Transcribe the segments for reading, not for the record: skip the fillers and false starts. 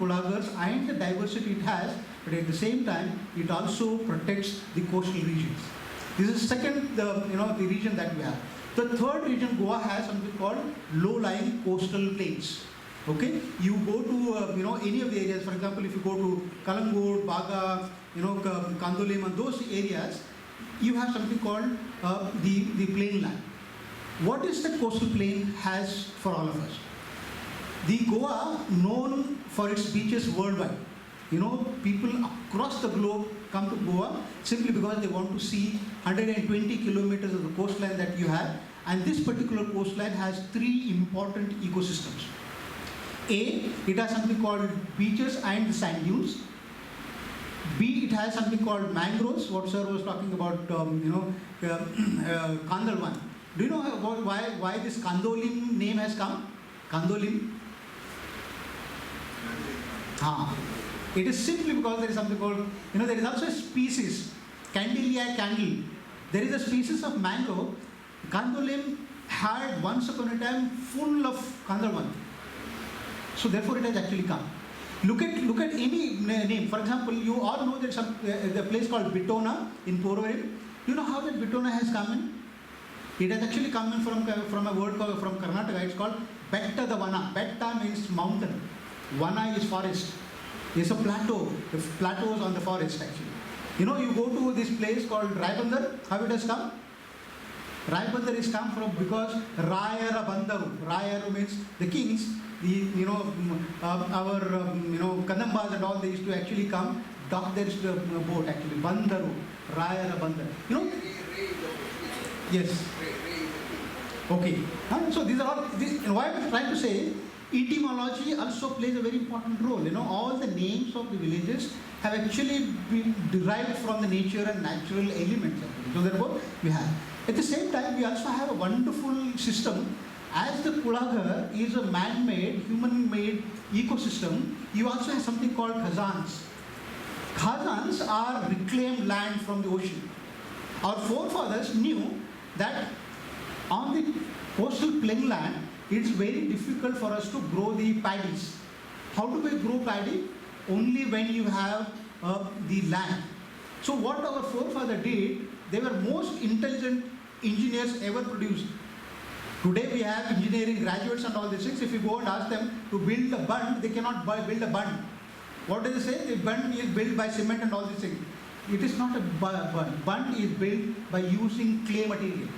Kulagars and the diversity it has, but at the same time, it also protects the coastal regions. This is second, the region that we have. The third region, Goa has something called low-lying coastal plains. Okay, you go to any of the areas. For example, if you go to Kulagar, Baga, Kandolim, and those areas, you have something called the plain land. What is the coastal plain has for all of us? The Goa, known for its beaches worldwide. People across the globe come to Goa simply because they want to see 120 kilometers of the coastline that you have. And this particular coastline has three important ecosystems. A, it has something called beaches and sand dunes. B, it has something called mangroves, what sir was talking about, Kandalwan. Do you know why this Kandolim name has come? Kandolim? It is simply because there is something called, there is also a species, Candelia candle. There is a species of mangrove. Kandolim had once upon a time full of Kandalwan. So therefore it has actually come. Look at any name. For example, you all know there's a place called Bitona in Porvorim. You know how that Bitona has come in? It has actually come in from a word called, from Karnataka. It's called Betta the Vana. Betta means mountain. Vana is forest. It's a plateau. The plateau is on the forest actually. You go to this place called Raibandar. How it has come? Raibandar is come from because Rayara Bandaru. Rayaru means the kings. Our Kadambas and all, they used to actually come dock their boat actually. Bandaru. Rayara Bandaru. Yes. Okay. So these are all. Why I'm trying to say, etymology also plays a very important role. All the names of the villages have actually been derived from the nature and natural elements. Actually. So therefore, we have. At the same time, we also have a wonderful system. As the Kulagar is a man-made, human-made ecosystem, you also have something called khazans. Khazans are reclaimed land from the ocean. Our forefathers knew that on the coastal plain land, it's very difficult for us to grow the paddies. How do we grow paddy? Only when you have the land. So what our forefather did, they were most intelligent engineers ever produced. Today we have engineering graduates and all these things. If you go and ask them to build a bund, they cannot build a bund. What do they say? The bund is built by cement and all these things. It is not a bund. Bund is built by using clay material.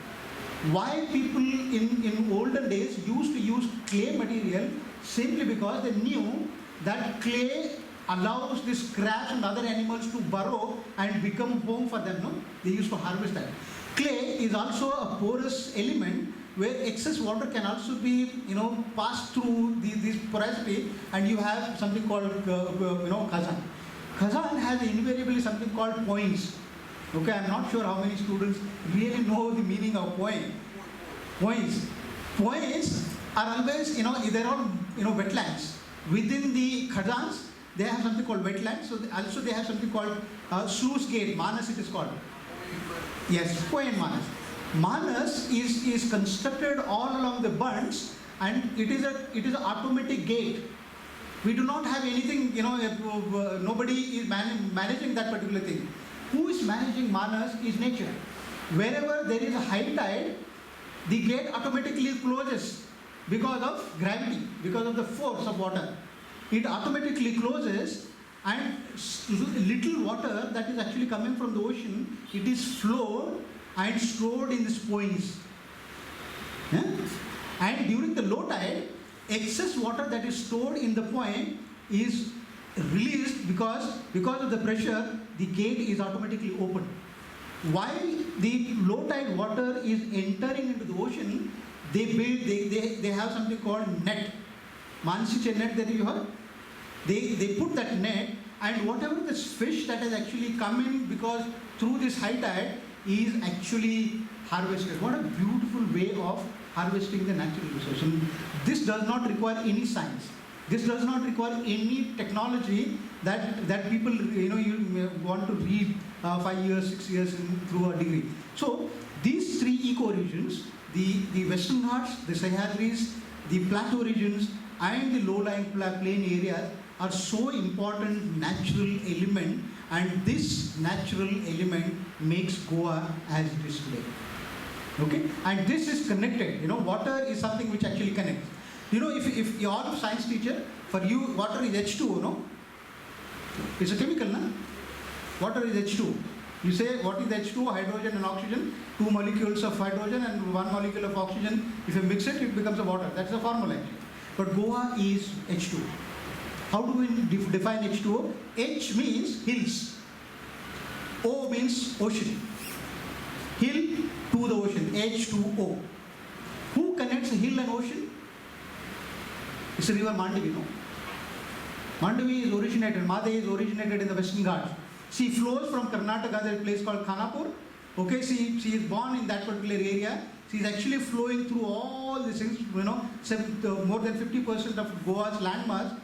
Why people in olden days used to use clay material? Simply because they knew that clay allows the scraps and other animals to burrow and become home for them. No? They used to harvest that. Clay is also a porous element where excess water can also be, passed through this porosity, and you have something called, khazan. Khazan has invariably something called points. Okay, I'm not sure how many students really know the meaning of point. Points. Points are always, they're all, wetlands. Within the khazans, they have something called wetlands. So also they have something called sluice gate. Manas it is called. Yes, point Manas. Manas is constructed all along the bunds, and it is an automatic gate. We do not have anything, nobody is managing that particular thing. Who is managing Manas is nature. Wherever there is a high tide, the gate automatically closes because of gravity, because of the force of water. It automatically closes, and little water that is actually coming from the ocean, it is flowed and stored in these points. Yeah? And during the low tide, excess water that is stored in the point is released because of the pressure, the gate is automatically opened. While the low tide water is entering into the ocean, they have something called net. Mansiche net that you heard? They put that net, and whatever this fish that has actually come in because through this high tide is actually harvested. What a beautiful way of harvesting the natural resource. And this does not require any science. This does not require any technology that people you want to read 5 years, 6 years through a degree. So these three ecoregions, the Western Ghats, the Sahyadris, the plateau regions, and the low-lying plain areas are so important natural element, and this natural element makes Goa as it is today. Okay, and this is connected. Water is something which actually connects. If you are a science teacher, for you water is H2O, no? It's a chemical, no? Water is H2. You say what is H2O? Hydrogen and oxygen. 2 molecules of hydrogen and 1 molecule of oxygen. If you mix it, it becomes a water. That's the formula actually. But Goa is H2. How do we define H2O? H means hills. O means ocean. Hill to the ocean. H2O. Who connects hill and ocean? It's the river Mandavi, no? Mandavi is originated, Made is originated in the Western Ghats. She flows from Karnataka, there's a place called Khanapur. Okay, she is born in that particular area. She is actually flowing through all these things, more than 50% of Goa's landmass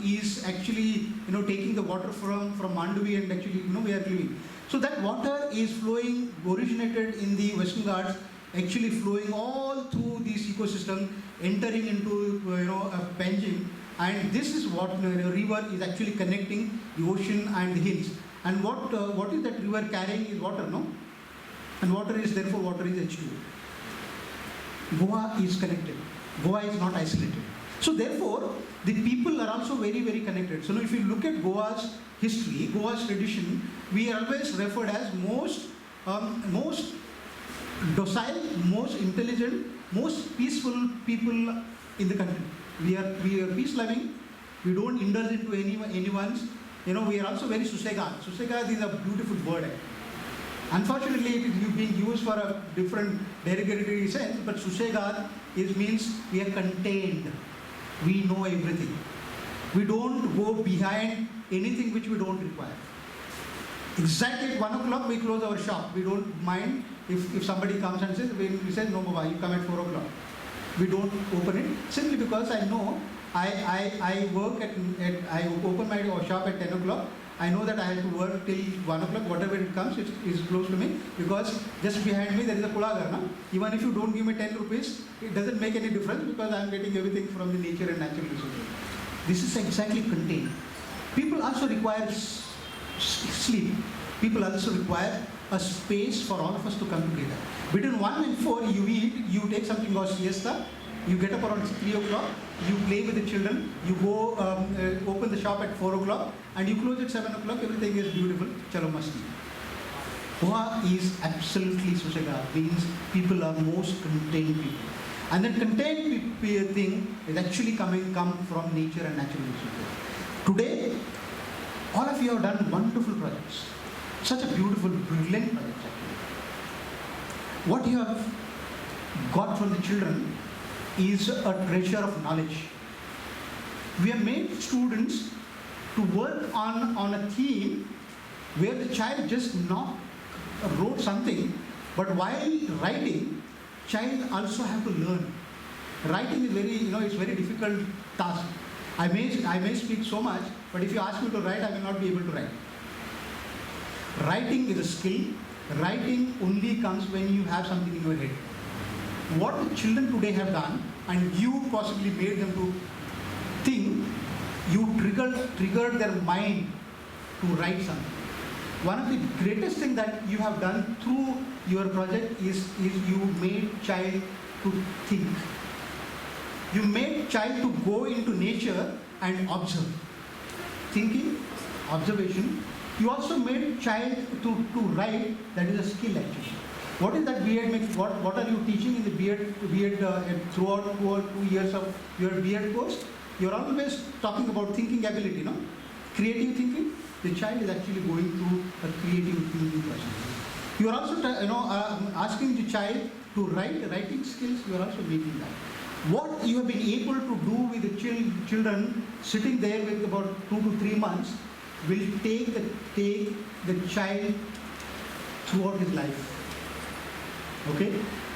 is actually, taking the water from Mandavi, and actually, we are living. So that water is flowing, originated in the Western Ghats, actually flowing all through this ecosystem, entering into, Panjim. And this is what the river is actually connecting the ocean and the hills. And what is that river carrying is water, no? And water is, therefore, water is H2. Goa is connected. Goa is not isolated. So therefore, the people are also very, very connected. So now if you look at Goa's history, Goa's tradition, we are always referred as most docile, most intelligent, most peaceful people in the country. We are peace loving. We don't indulge into anyone's. We are also very susegad. Susegad is a beautiful word. Unfortunately, it is being used for a different derogatory sense, but susegad means we are contained. We know everything. We don't go behind anything which we don't require. Exactly at 1 o'clock we close our shop. We don't mind if somebody comes and says, we say, no Baba, you come at 4 o'clock. We don't open it simply because I know I work I open my shop at 10 o'clock. I know that I have to work till 1 o'clock, whatever it comes, it is close to me, because just behind me there is a Kulagar. No? Even if you don't give me 10 rupees, it doesn't make any difference because I am getting everything from the nature and natural resources. This is exactly contained. People also require sleep. People also require a space for all of us to come together. Between 1 and 4, you eat, you take something called siesta, you get up around 3 o'clock, you play with the children, you go open the shop at 4 o'clock, and you close at 7 o'clock, everything is beautiful, chalo masti. Goa is absolutely Susega, means people are most contained people. And that contained thing is actually come from nature and natural resources. Today, all of you have done wonderful projects. Such a beautiful, brilliant project actually. What you have got from the children is a treasure of knowledge. We have made students to work on a theme where the child just not wrote something, but while writing, child also have to learn. Writing is it's very difficult task. I may speak so much, but if you ask me to write, I will not be able to write. Writing is a skill. Writing only comes when you have something in your head. What the children today have done, and you possibly made them to think, you triggered their mind to write something. One of the greatest things that you have done through your project is you made child to think. You made child to go into nature and observe. Thinking, observation. You also made child to write. That is a skill actually. What is that B.Ed makes? What are you teaching in the B.Ed throughout 2 years of your B.Ed course? You're always talking about thinking ability, no? Creative thinking. The child is actually going through a creative thinking process. You are also asking the child to writing skills. You are also making that. What you have been able to do with the children sitting there with about 2 to 3 months will take the child throughout his life. Okay?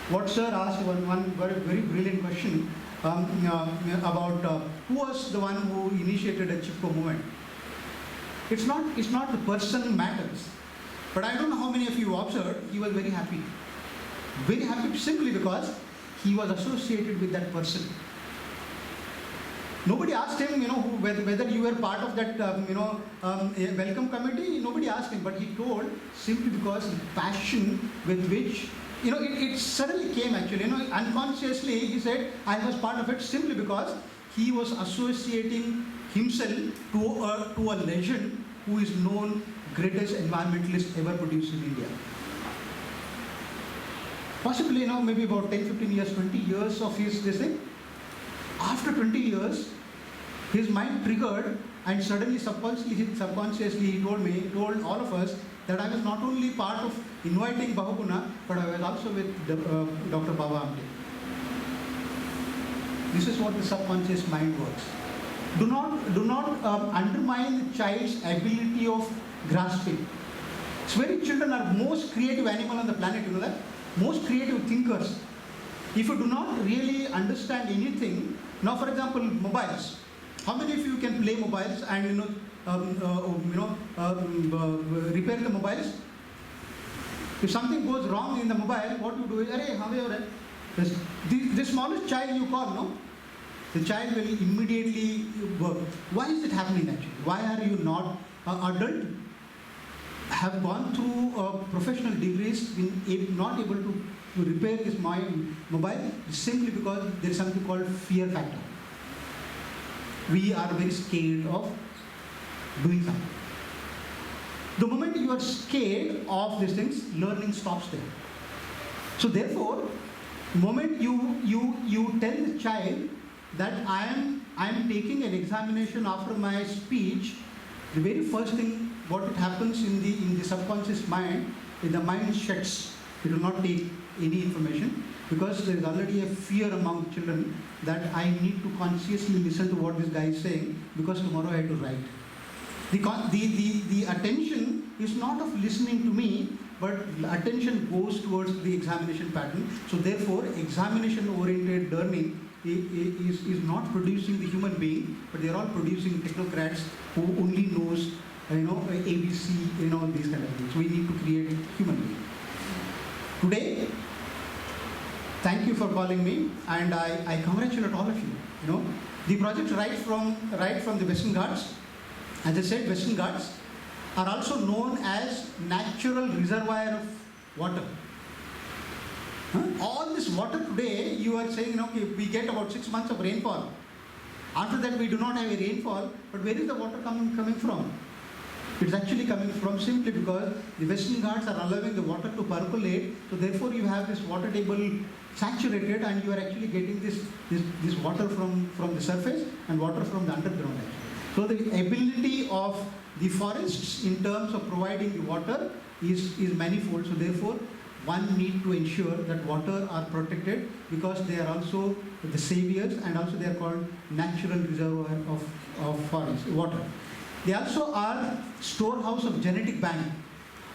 What sir asked one very brilliant question about who was the one who initiated a Chipko movement. It's not the person matters, but I don't know how many of you observed. He was very happy simply because he was associated with that person. Nobody asked him, whether you were part of that, welcome committee. Nobody asked him, but he told simply because the passion with which, it suddenly came actually, unconsciously he said, I was part of it simply because he was associating himself to a legend who is known greatest environmentalist ever produced in India. Possibly, maybe about 10, 15 years, 20 years of this thing. After 20 years, his mind triggered, and suddenly subconsciously he told all of us that I was not only part of inviting Bahuguna, but I was also with Dr. Baba Amte. This is what the subconscious mind works. Do not undermine the child's ability of grasping. It's very children are most creative animal on the planet, you know that? Most creative thinkers. If you do not really understand anything, now for example, mobiles. How many of you can play mobiles and repair the mobiles? If something goes wrong in the mobile, what you do is, "Arey, how are you?" The smallest child you call, no? The child will immediately work. Why is it happening actually? Why are you not adult? Have gone through professional degrees, been not able to repair this mobile, simply because there is something called fear factor. We are very scared of doing something. The moment you are scared of these things, learning stops there. So therefore, the moment you tell the child that I am taking an examination after my speech, the very first thing what it happens in the subconscious mind, the mind shuts. It will not take any information because there is already a fear among children that I need to consciously listen to what this guy is saying because tomorrow I have to write. The attention is not of listening to me, but attention goes towards the examination pattern. So therefore, examination-oriented learning is not producing the human being, but they are all producing technocrats who only knows, ABC, these kind of things. We need to create human being. Today, thank you for calling me, and I congratulate all of you. The project right from the Western Ghats. As I said, Western Ghats are also known as natural reservoir of water. All this water today, you are saying, okay, we get about 6 months of rainfall. After that, we do not have a rainfall. But where is the water coming from? It's actually coming from simply because the Western Ghats are allowing the water to percolate. So therefore, you have this water table saturated, and you are actually getting this water from the surface and water from the underground. Actually. So the ability of the forests in terms of providing the water is manifold. So therefore, one need to ensure that water are protected because they are also the saviors, and also they are called natural reservoir of forest water. They also are storehouse of genetic bank.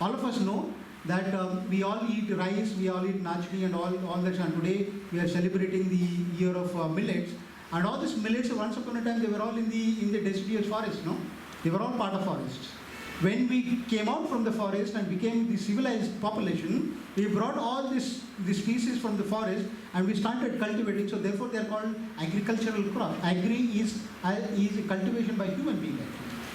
All of us know that we all eat rice, we all eat nachni and all that. And today we are celebrating the year of millets. And all these millets, once upon a time, they were all in the deciduous forest, no? They were all part of forests. When we came out from the forest and became the civilized population, we brought all these species from the forest and we started cultivating. So therefore, they are called agricultural crops. Agri is a cultivation by human beings.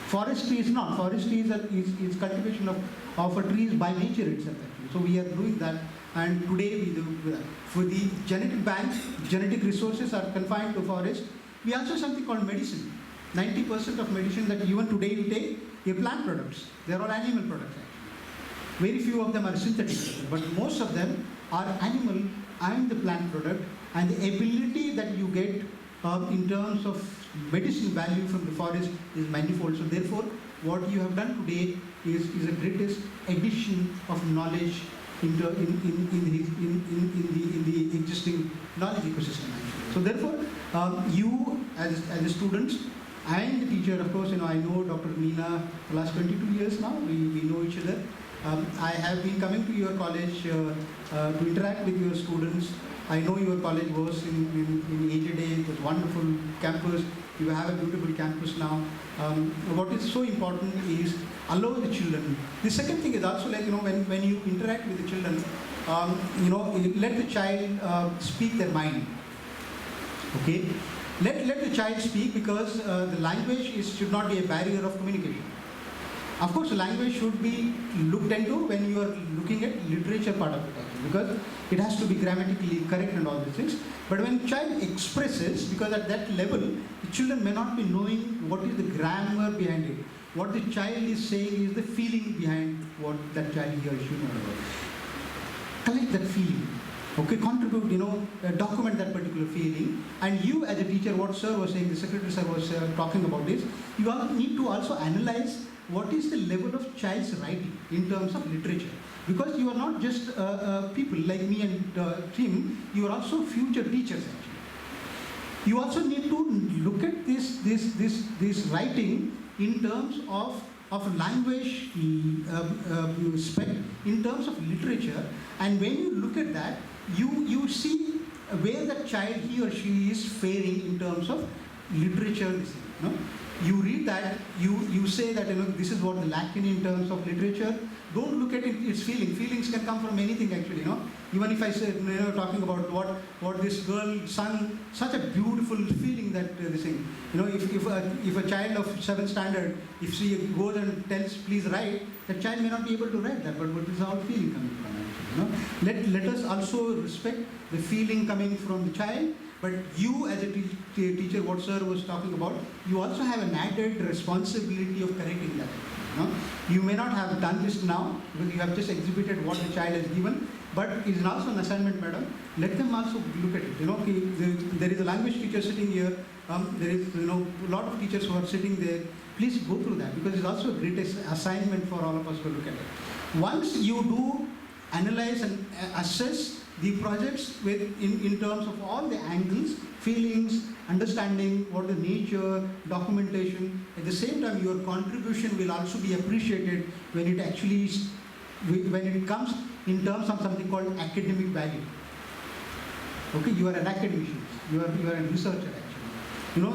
Forestry is not. Forestry is cultivation of a trees by nature itself. Actually. So we are doing that, and today we do that. For the genetic banks, genetic resources are confined to forest. We also have something called medicine. 90% of medicine that even today we take are plant products. They are all animal products actually. Very few of them are synthetic, but most of them are animal and the plant product, and the ability that you get in terms of medicine value from the forest is manifold. So therefore, what you have done today is the greatest addition of knowledge in the existing knowledge ecosystem. Actually. So therefore, you as a student and the teacher, of course, I know Dr. Meena for the last 22 years now. We know each other. I have been coming to your college to interact with your students. I know your college was in AJD. It was wonderful campus. You have a beautiful campus now. What is so important is allow the children. The second thing is also like, when you interact with the children, let the child speak their mind. Okay? Let the child speak, because the language should not be a barrier of communication. Of course, language should be looked into when you are looking at literature part of it actually, because it has to be grammatically correct and all these things. But when child expresses, because at that level, the children may not be knowing what is the grammar behind it. What the child is saying is the feeling behind what that child he or she knows. Collect that feeling. Okay, contribute, document that particular feeling. And you as a teacher, what sir was saying, the secretary sir was talking about this, you all need to also analyze what is the level of child's writing in terms of literature. Because you are not just people like me and Tim, you are also future teachers actually. You also need to look at this writing in terms of language spec, in terms of literature, and when you look at that, you see where the child, he or she, is faring in terms of literature. You read that, you say that this is what the lacking in terms of literature. Don't look at its feeling. Feelings can come from anything actually. Even if I say, talking about what this girl sung, such a beautiful feeling that this thing. If a child of 7th standard, if she goes and tells, please write, the child may not be able to write that, but what is all feeling coming from actually. Let us also respect the feeling coming from the child. But you as a teacher, what sir was talking about, you also have an added responsibility of correcting that. You may not have done this now, because you have just exhibited what the child has given, but it is also an assignment, madam. Let them also look at it. There is a language teacher sitting here. There is a lot of teachers who are sitting there. Please go through that, because it's also a great assignment for all of us to look at it. Once you do analyze and assess the projects in terms of all the angles, feelings, understanding, what the nature, documentation. At the same time, your contribution will also be appreciated when it comes in terms of something called academic value. Okay, you are an academician, you are a researcher actually.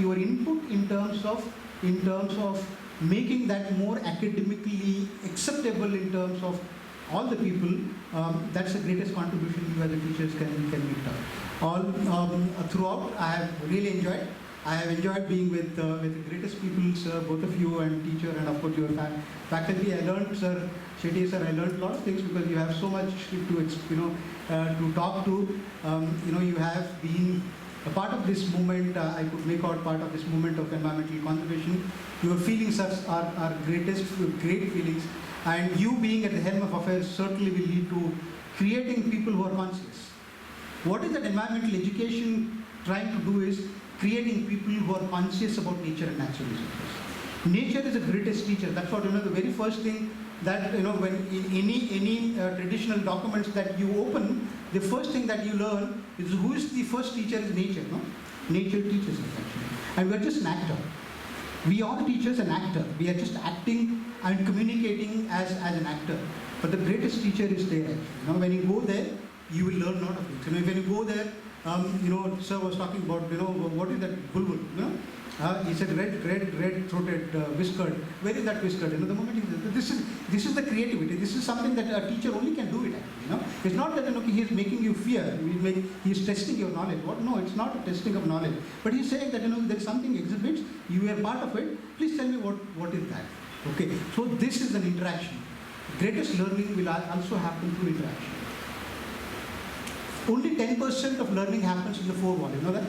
Your input in terms of making that more academically acceptable in terms of all the people, that's the greatest contribution you as a teachers can make up. Throughout, I have really enjoyed. I have enjoyed being with the greatest people, sir, both of you, and teacher, and of course your faculty. I learned, sir, Shetty sir, I learned a lot of things, because you have so much to talk to. You have been a part of this movement. I could make out part of this movement of environmental conservation. Your feelings are great feelings. And you being at the helm of affairs certainly will lead to creating people who are conscious. What is that environmental education trying to do is creating people who are conscious about nature and natural resources. Nature is the greatest teacher. That's what, the very first thing that, when in any traditional documents that you open, the first thing that you learn is who is the first teacher is nature. Nature teaches us actually. And we're just an actor. We are teachers and actor. We are just acting and communicating as an actor. But the greatest teacher is there actually. When you go there, you will learn a lot of things. When you go there, sir was talking about, what is that bulbul? He said red-throated whiskered. Where is that whiskered? The moment this is the creativity. This is something that a teacher only can do it actually. It's not that he is making you fear. He is testing your knowledge. No, it's not a testing of knowledge. But he's saying that there's something exhibits. You are part of it. Please tell me what is that. Okay. So this is an interaction. Greatest learning will also happen through interaction. Only 10% of learning happens in the four walls. You know that?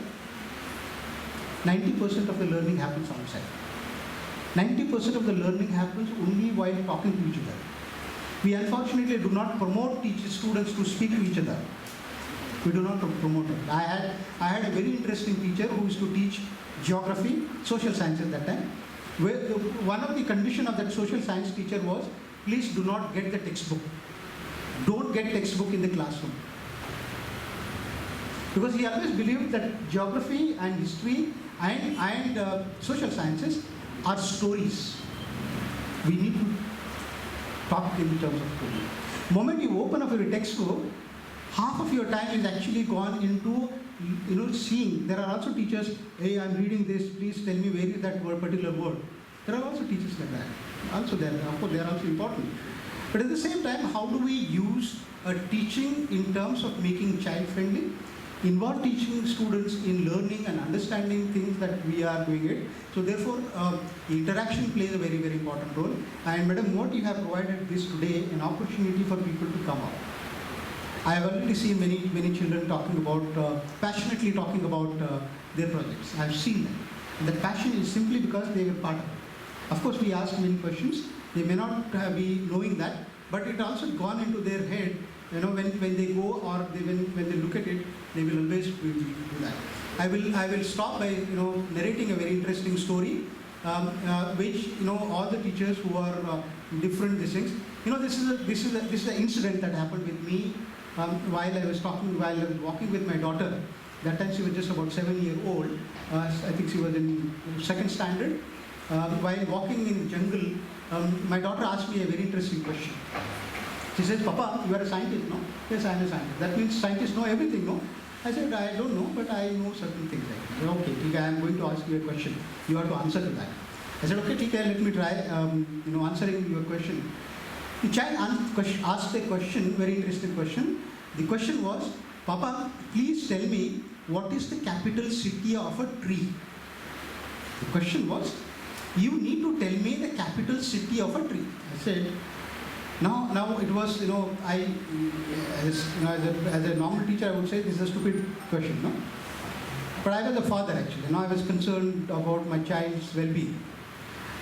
90% of the learning happens outside. 90% of the learning happens only while talking to each other. We unfortunately do not promote students to speak to each other. We do not promote it. I had a very interesting teacher who used to teach geography, social science at that time. Where one of the conditions of that social science teacher was, please do not get the textbook. Don't get textbook in the classroom. Because he always believed that geography and history and social sciences are stories. We need to talk in terms of stories. The moment you open up your textbook, half of your time is actually gone into seeing. There are also teachers, hey, I'm reading this, please tell me where is that particular word. There are also teachers like that. Also there, of course, they are also important. But at the same time, how do we use teaching in terms of making child friendly? involve teaching students in learning and understanding things that we are doing it. So therefore, interaction plays a very, very important role. And Madam, what you have provided this today, an opportunity for people to come out. I have already seen many children talking about, passionately talking about their projects. I have seen that. And that passion is simply because they were part of it. Of course, we ask many questions. They may not be knowing that, but it also gone into their head. You know, when they go or when they look at it, they will always do that. I will stop by narrating a very interesting story, which all the teachers who are different things. This is an incident that happened with me while I was walking with my daughter. That time she was just about 7 years old. I think she was in second standard. While walking in the jungle, my daughter asked me a very interesting question. She says, "Papa, you are a scientist, no?" "Yes, I am a scientist." "That means scientists know everything, no?" I said, "I don't know, but I know certain things." "Okay, I am going to ask you a question. You have to answer to that." I said, "Okay, let me try answering your question." The child asked a question, very interesting question. The question was, "Papa, please tell me what is the capital city of a tree?" The question was, "You need to tell me the capital city of a tree." I said, now it was, as a normal teacher, I would say this is a stupid question, no? But I was a father actually. I was concerned about my child's well-being.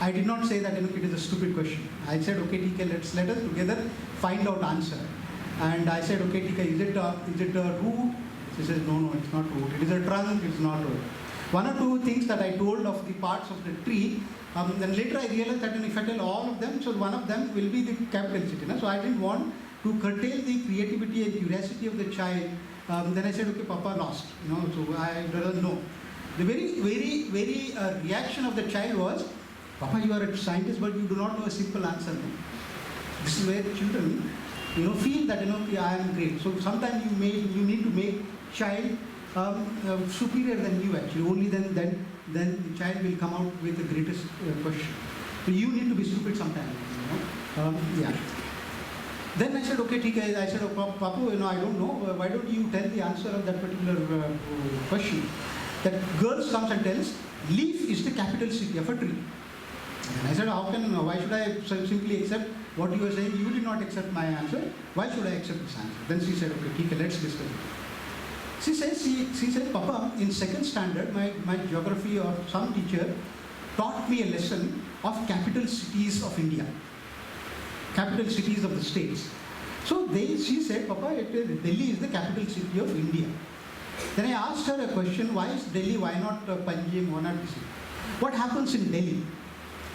I did not say that it is a stupid question. I said, "Okay, TK, let us together find out answer." And I said, "Okay, TK, is it a root?" She says, No, it's not root. It is a trunk, it's not root. One or two things that I told of the parts of the tree. Then later I realized that if I tell all of them, so one of them will be the capital city. So I didn't want to curtail the creativity and curiosity of the child. Then I said, "Okay, Papa lost." So I don't know. The very reaction of the child was, "Papa, you are a scientist, but you do not know a simple answer." No? This is where children, feel that I am great. So sometimes you need to make child superior than you actually. Only then the child will come out with the greatest question. So you need to be stupid sometimes. Yeah. Then I said, "Okay, TK." I said, "Oh, Papa, I don't know. Why don't you tell the answer of that particular question?" That girl comes and tells, "Leaf is the capital city of a tree." And I said, why should I simply accept what you are saying? You did not accept my answer. Why should I accept this answer? Then she said, "Okay, TK, let's discuss it." She said, "Papa, in second standard, my geography or some teacher taught me a lesson of capital cities of India. Capital cities of the states. So she said, "Papa, Delhi is the capital city of India." Then I asked her a question, why is Delhi, why not Panjim, why not this? What happens in Delhi?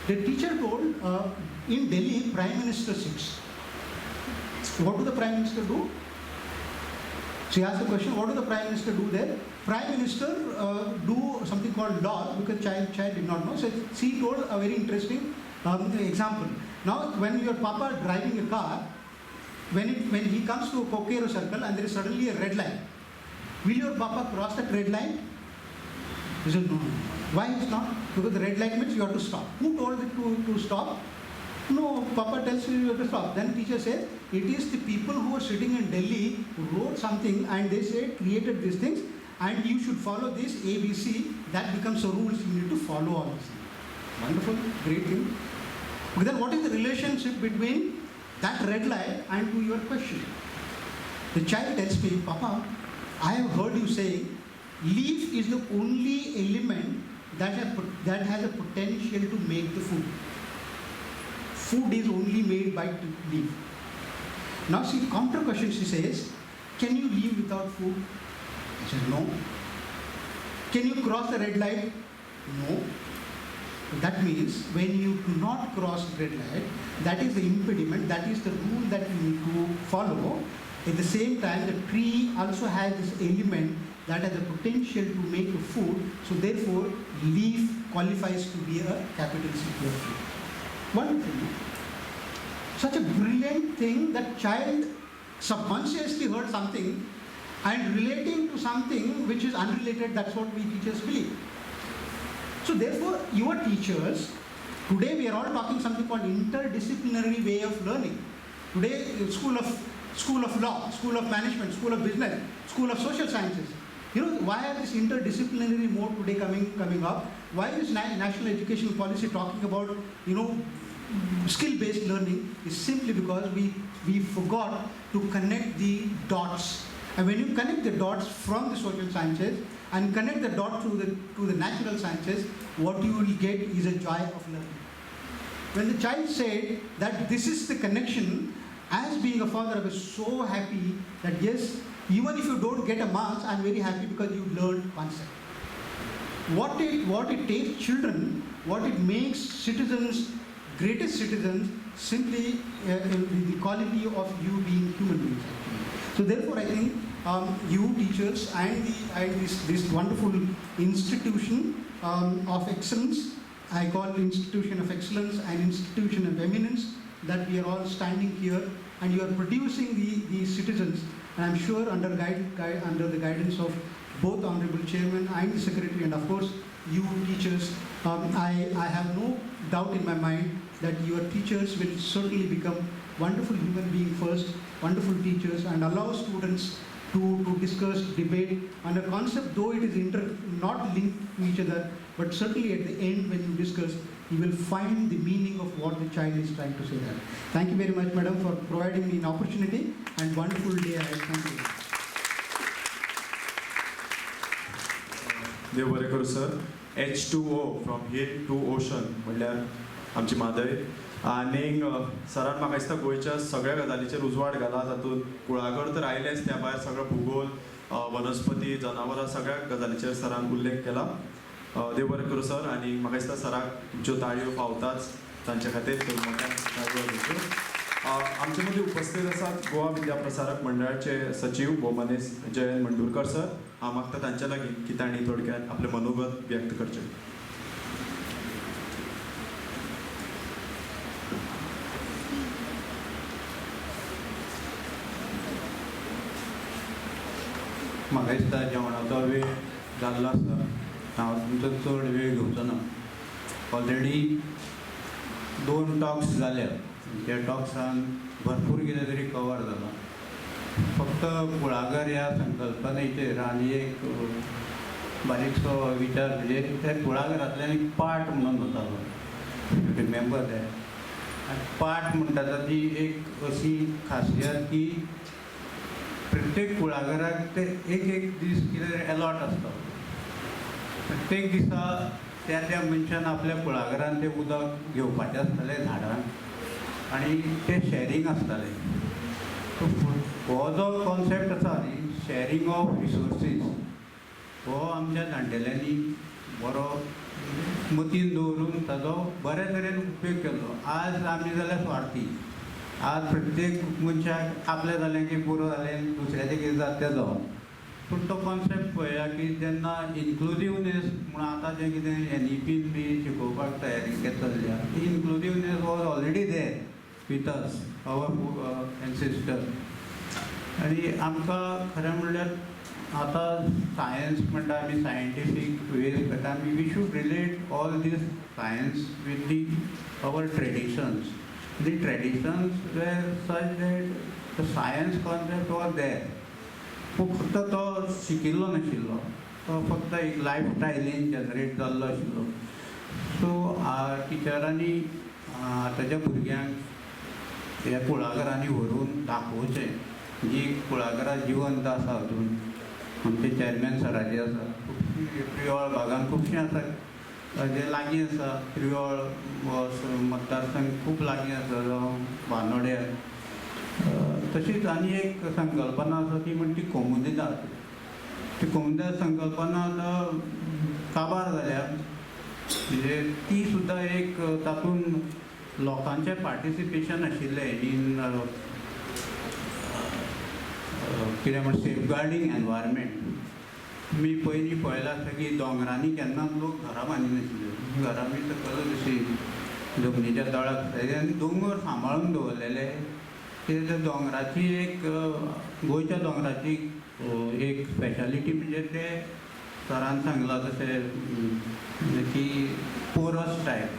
The teacher told, in Delhi, Prime Minister sits. What do the Prime Minister do? She asked the question, what do the Prime Minister do there? Prime Minister do something called law, because child did not know. So she told a very interesting example. Now, when your papa driving a car, when he comes to a Kokero circle and there is suddenly a red line, will your papa cross that red line? He said, no. Why is not? Because the red light means you have to stop. Who told it to stop? No, Papa tells you have to stop. Then teacher says, it is the people who are sitting in Delhi who wrote something and they say created these things and you should follow this ABC. That becomes a rule. You need to follow all these things. Wonderful, great thing. But then what is the relationship between that red light and to your question? The child tells me, Papa, I have heard you say leaf is the only element that has a potential to make the food. Food is only made by leaf. Now see, counter question, she says, can you live without food? I said, no. Can you cross the red light? No. That means when you do not cross the red light, that is the impediment, that is the rule that you need to follow. At the same time, the tree also has this element that has a potential to make a food, so therefore leaf qualifies to be a capital city of food. Wonderful. Such a brilliant thing that child subconsciously heard something and relating to something which is unrelated. That's what we teachers believe. So therefore, your teachers, today we are all talking something called interdisciplinary way of learning. Today, school of law, school of management, school of business, school of social sciences. You know, why are this interdisciplinary mode today coming up? Why is national education policy talking about, you know, skill-based learning? Is simply because we forgot to connect the dots. And when you connect the dots from the social sciences and connect the dot to the natural sciences, what you will get is a joy of learning. When the child said that this is the connection, as being a father, I was so happy that yes, even if you don't get a marks, I'm very happy because you learned concept. What it takes children, what it makes citizens, greatest citizens, simply the quality of you being human beings. So therefore, I think you teachers and this wonderful institution of excellence, I call it institution of excellence and institution of eminence, that we are all standing here and you are producing the citizens. And I'm sure under the guidance of both Honorable Chairman and the Secretary, and of course you teachers, I have no doubt in my mind that your teachers will certainly become wonderful human beings first, wonderful teachers, and allow students to discuss, debate on a concept, though it is not linked to each other, but certainly at the end when you discuss, you will find the meaning of what the child is trying to say there. Thank you very much, madam, for providing me an opportunity, and wonderful day ahead. Thank you. देव बरें करूं sir. H2O from hill to ocean म्हणल्यार आमची मादय. आनीक सरान म्हाका दिसता गोंयच्या सगळ्या गजालीचेर उजवाड घाला. तातूंत कुळागर तर आयलेच, त्या भायर सगळो भूगोल, वनस्पती, जनावरां, सगळ्या गजालीचेर सरान उल्लेख केला. देव बरें करूं सर. आनी म्हाका दिसता सराक तुमच्यो ताळयो पावताच, तांचे खातीर मोठ्यान ताळयो दिवच्यो. आमचे मदीं उपस्थित आसात गोवा विद्याप्रसारक मंडळाचे सचिव भोवमनीस जयंत मंडुरकर सर. हांव मागता तांचे लागीं की तांणी थोडक्यात आपले मनोगत व्यक्त करचें. म्हाका दिसता जेवणाचो वेळ जाल्लो आसा. हांव तुमचो चड वेळ घेवचो ना. ऑलरेडी 2 टॉक्स जाल्या. त्या टॉक्सान भरपूर कितें तरी कवर जालां. फक्त कुळागर ह्या संकल्पनेचेर आनी एक बारीकसो विचार म्हणजे त्या कुळागरांतल्यान एक पाट म्हणून वतालो. Remember that. पाट म्हणटा ती एक अशी खासियत की प्रत्येक कुळागराक ते एक दीस कितें अलॉट आसता. प्रत्येक दिसा त्या मनशान आपल्या कुळागरान तें उदक घेवपाचें आसतालें झाडांक, आनी तें शेरींग आसतालें. हो जो कॉन्सेप्ट आसा न्ही, शेरींग ऑफ रिसोर्सीस, हो आमच्या जाणटेल्यांनी बरो मतीन दवरून ताजो बऱ्या तरेन उपयोग केल्लो. आज आमी जाल्यार स्वार्थी. आज प्रत्येक मनशाक आपलें जालें की पुरो जालें, दुसऱ्याचें कितें जाता तें जावन. पूण तो कॉन्सेप्ट पळया की जेन्ना इन्क्लुजिवनेस म्हणून आतां जें कितें NEPन बी शिकोवपाक तयारी चल्ल्या, ती inclusiveness was already there with us, our ancestor. आनी आमकां खरें म्हणल्यार आतां सायन्स म्हणटा आमी, सायंटिफीक वेज करता आमी. We should relate all these science with the our traditions. The traditions were such that the science concept was there. फक्त तो शिकिल्लो नाशिल्लो, तो फक्त एक लायफस्टायलीन जनरेट जाल्लो आशिल्लो. सो टिचरांनी आतांच्या भुरग्यांक ह्या कुळागरांनी व्हरून दाखोवचें जी कुळागरां जिवंत आसा अजून. आमचे चॅरमॅन सराचे आसा, प्रियोळ भागान खुबशें आसा जे लागीं आसा. प्रियोळ मतदारसंघ खूब लागीं आसा, जावं बानोड्या. तशीच आनी एक संकल्पना आसा ती म्हणटा ती कोमुनिदाद. ती कोमुनिदाद संकल्पना आतां काबार जाल्या. म्हणजे ती सुद्दां एक तातूंत लोकांचें पार्टिसिपेशन आशिल्लें इन कितें म्हण सेफगार्डींग एनवायरमेंट. तुमी पयलीं पळयलां आसता की दोंगरांनी केन्नाच लोक घरां बांदिनाशिल्ले. घरां बी सकयल अशी जमनीच्या तळाक आनी दोंगर सांबाळून दवरलेले. कितें ते दोंगराची एक गोंयच्या दोंगराची एक स्पेशालिटी म्हणजे ते सरान सांगलां तशें की porous type.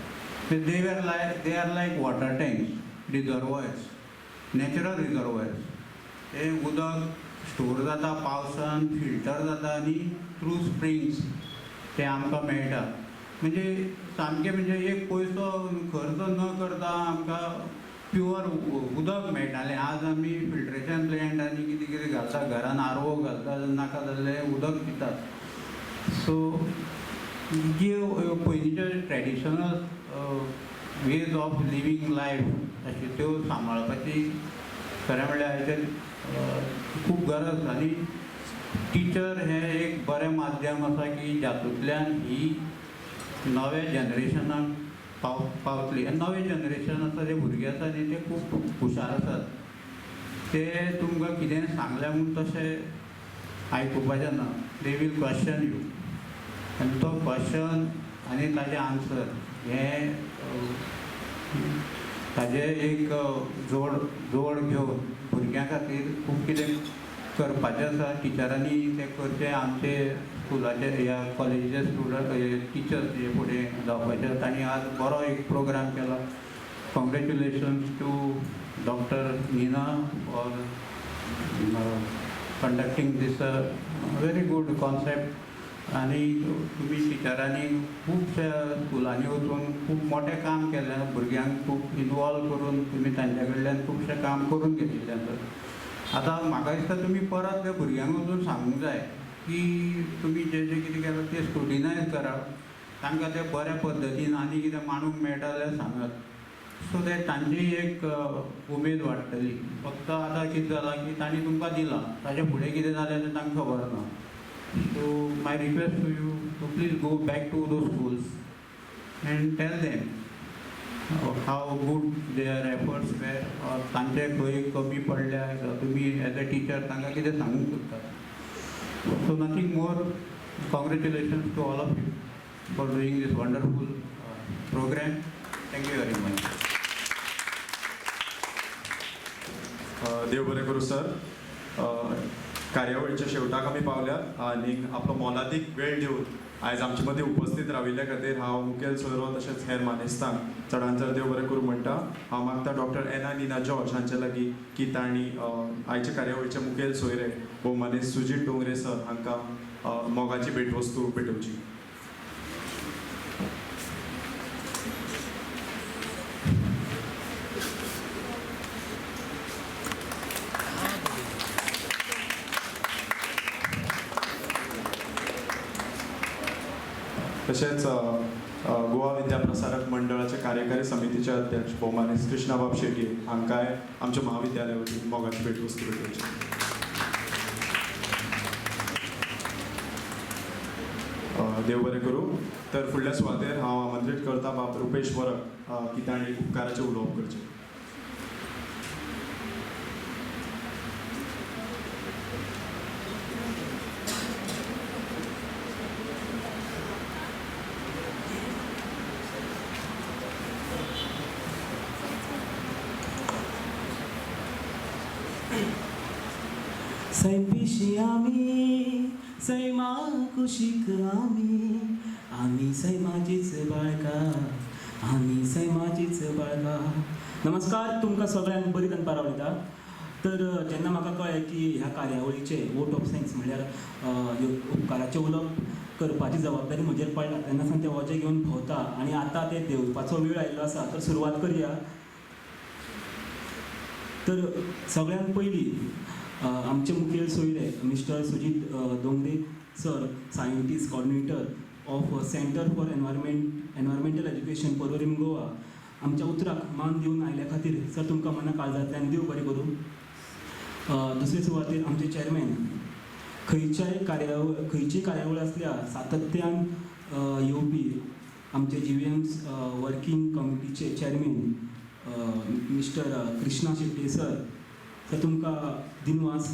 They are like water tanks, reservoirs, natural reservoirs. ते उदक स्टोर जाता पावसान फिल्टर जाता आनी थ्रू स्प्रिंग्स ते आमकां मेळटा. म्हणजे सामकें म्हणजे एक पयसो खर्च न करता आमकां प्युअर उदक मेळटालें. आज आमी फिल्ट्रेशन प्लॅन्ट आनी कितें कितें घालता, घरान आरओ घालता, नाका जाल्लें उदक पितात. सो जी पयलींच्यो traditional ways of living life अशी त्यो सांबाळपाची खरें म्हणल्यार आयचे खूब गरज. आनी टिचर हें एक बरें माध्यम आसा की जातूंतल्यान ही नव्या जनरेशनाक पावतली. आनी नवें जनरेशन आसा जे भुरगे आसा न्ही ते खूब हुशार आसात. ते तुमकां कितें सांगलें म्हूण तशें आयकुपाचें ना. दे वील क्वेश्चन यू आनी तो क्वेश्चन आनी ताजें आन्सर हें ताजें एक जोड घेवन भुरग्यां खातीर खूब कितें करपाचें आसा. टिचरांनी तें करचें. आमचे स्कुलाचे ह्या कॉलेजीचे स्टुडंट टिचर्स जे फुडें जावपाचे. तांणी आज बरो एक प्रोग्राम केला. Congratulations to doctor Nina for conducting this very good concept. आनी तुमी टिचरांनी खुबशा स्कुलांनी वचून खूब मोठें काम केलें. भुरग्यांक खूब इनवॉल्व करून तुमी तांचे कडल्यान खुबशें काम करून घेतिल्लें आसा. आतां म्हाका दिसता तुमी परत त्या भुरग्यांक वचून सांगूंक जाय की तुमी जें कितें केलां तें स्क्रुटिनायज करात. तांकां तें बऱ्या पद्दतीन आनी कितें मांडूंक मेळटा जाल्यार सांगात. सो दॅट तांची एक उमेद वाडटली. फक्त आतां कितें जालां की तांणी तुमकां दिलां, ताचे फुडें कितें जालें तें तांकां खबर ना. So my request to you to please go back to those schools and tell them how good their efforts were. तांचे खंय कमी पडल्या तुमी एज अ टीचर तांकां कितें सांगूंक सोदतात. So nothing more. Congratulations to all of you for doing this wonderful program. Thank you very much. देव बरें करूं सर. कार्यावळीच्या शेवटाक आमी पावल्यात आनी आपलो मोलादीक वेळ दिवन आयज आमचे मदीं उपस्थित राविल्ल्या खातीर हांव मुखेल सोयरो तशेंच हेर मानेस्तांक चडांत चड देव बरें करूं म्हणटा. हांव मागता डॉक्टर एना नीना जॉर्ज हांचे लागीं की तांणी आयचे कार्यावळीचे मुखेल सोयरे भोवमानेस्त सुजीत डोंगरे सर हांकां मोगाची भेटवस्तू भेटोवची. तशेंच गोवा विद्याप्रसारक मंडळाचे कार्यकारी समितीचे अध्यक्ष भोवमानेस्त कृष्णाबाब शेटये हांकांय आमच्या महाविद्यालया वतीन मोगाची भेटवस्तू भेटोवची. देव बरें करूं. तर फुडल्या सुवातेर हांव आमंत्रीत करता बाब रुपेश वरक की तांणी उपकाराचें उलोवप करचें. सैपिशी आमी सैमा कुशीक आमी सैमाचीच बाळका, आमी सैमाचीच बाळका. नमस्कार तुमकां सगळ्यांक बरी दनपार आवडटा. तर जेन्ना म्हाका कळ्ळें की ह्या कार्यावळीचे वोट ऑफ थँक्स म्हणल्यार उपकाराचें उलोवप करपाची जबाबदारी म्हजेर पडला तेन्ना सावन ते वजें घेवन भोंवता आनी आतां ते देंवपाचो वेळ आयिल्लो आसा. तर सुरवात करया. तर सगळ्यांत पयलीं आमचे मुखेल सोयरे mister Sujit Dongre sir, scientist coordinator of centre for environmental education Porvorim Goa, आमच्या उतराक मान दिवन आयल्या खातीर सर तुमकां मना काळजांतल्यान देव बरें करूं. दुसरे सुवातेर आमचे चेअरमॅन, खंयची कार्यावळ आसल्या सातत्यान येवपी आमचे GVM's वर्किंग कमिटीचे chairman mister Krishna Shette sir, तर तुमकां दिनवास.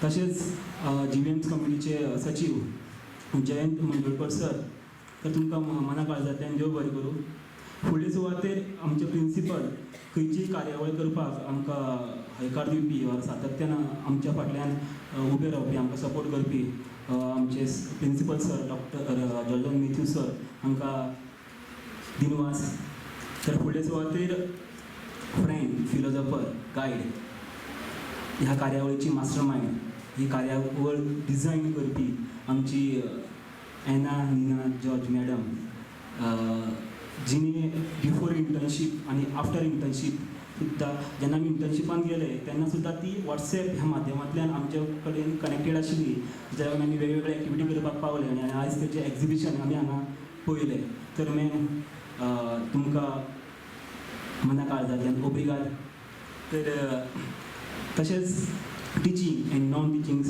तशेंच GVM's कमिटीचे सचिव जयंत मंडळकर सर, तर तुमकां मना काळजांतल्यान देव बरें करूं. फुडले सुवातेर आमचे प्रिंसिपल, खंयचीय कार्यावळ करपाक आमकां हयकार दिवपी वा सातत्यान आमच्या फाटल्यान उबे रावपी, आमकां सपोर्ट करपी आमचे principal sir doctor Jordan Matthew sir हांकां दिनवास. तर फुडले सुवातेर फ्रेंड, फिलोजॉफर, गायड, ह्या कार्यावळीची मास्टर मायंड ही कार्यावळ डिझायन करपी आमची एना निना जॉर्ज मॅडम, जिने बिफोर इंटर्नशीप आणि आफ्टर इंटर्नशीप सुद्दां जेन्ना आमी इंटर्नशिपान गेले तेन्ना सुद्दां ती व्हॉट्सॅप ह्या माध्यमांतल्यान आमचे कडेन कनेक्टेड आशिल्ली, ज्या वेळार आमी वेगवेगळे एक्टिविटी करपाक पावले आनी आयज तेचें एक्झिबिशन आमी हांगा पळयलें. तर मॅम तुमकां मना काळजांतल्यान ओब्रिगाद. तर तशेंच teaching and non teaching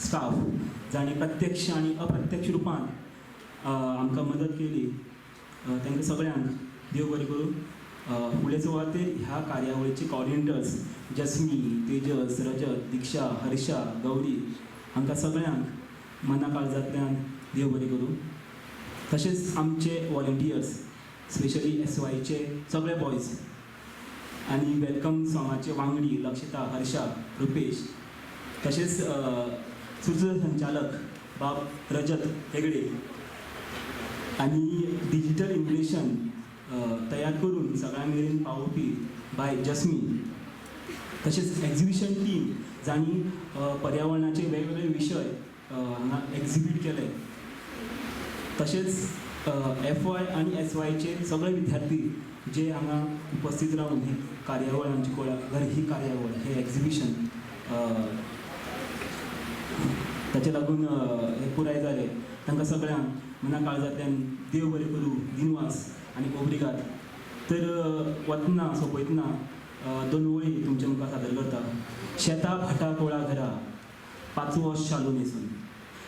staff जाणी प्रत्यक्ष आनी अप्रत्यक्ष रुपान आमकां मदत केली, तांकां सगळ्यांक देव बरें करूं. फुडले सुवातेर ह्या कार्यावळीचे कॉर्डिनेटर्स जस्मी, तेजस, रजत, दिक्षा, हर्षा, गौरी हांकां सगळ्यांक मना काळजांतल्यान देव बरें करूं. तशेंच आमचे वॉलंटियर्स स्पेशली SYचे सगळे बॉयज आनी वेलकम सॉंगाचे वांगडी लक्षिता, हर्षा, रुपेश, तशेंच सूत्रसंचालक बाब रजत हेगडे आनी डिजिटल इम्प्रेशन तयार करून सगळ्यां मेरेन पावोवपी बाय जस्मी, तशेंच एक्झिबिशन टीम जाणी पर्यावरणाचे वेगवेगळे विशय हांगा एक्झिबीट केले. तशेंच FY आनी SYचे सगळे विद्यार्थी जे हांगा उपस्थित रावन ही कार्यावळ आमची कुळागर ही कार्यावळ हे एक्झिबिशन ताचे लागून हे पुराय जालें. तांकां सगळ्यांक मना काळजांतल्यान देव बरें करूं, दिनवास आनी ओब्रिगाद. तर वतना सोंपयतना 2 वळी तुमचे मुखार सादर करता. शेतां भाटां कोळा घरा 5वो शालू न्हेसून,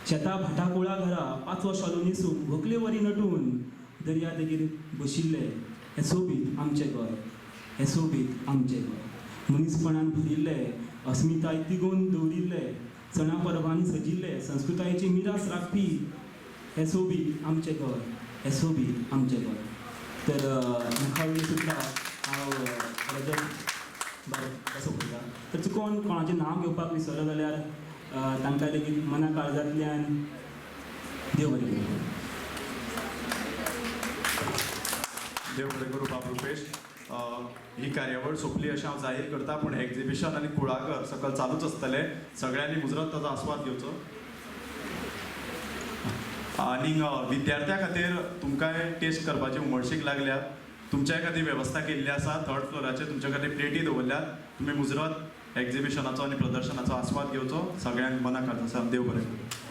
शेतां भाटां कोळा घरा 5वो शालू न्हेसून, व्हंकले वरी नटून दर्या देगेर बशिल्ले, हें सोबीत आमचें घर, हें सोबीत आमचें घर. मनीसपणान भरिल्ले, अस्मिताय तिगोवन दवरिल्ले, सणा परबांनी सजिल्ले, संस्कृतायेची मिरास राखपी, हें सोबीत आमचें घर, हें सोबीत आमचें घर. तर मुखावेळी सुद्दां हांव रजत बाब सोंपयता. तर चुकोन कोणाचें नांव घेवपाक विसरलो जाल्यार तांकां लेगीत मना काळजांतल्यान देव बरें करूं. देव बरें करूं बाब रुपेश. ही कार्यावळ सोंपली अशें हांव जाहीर करता, पूण एक्झिबिशन आनी कुळागर सकयल चालूच आसतलें. सगळ्यांनी मुजरत ताचो आस्वाद घेवचो. आनी विद्यार्थ्यां खातीर तुमकांय टेस्ट करपाची उमळशीक लागल्या. तुमच्या खातीर वेवस्था केल्ली आसा. 3rd फ्लोराचेर तुमच्या खातीर प्लेटी दवरल्यात. तुमी मुजरत एक्झिबिशनाचो आनी प्रदर्शनाचो आस्वाद घेवचो. सगळ्यांक मना काळजांतल्यान देव बरें करूं.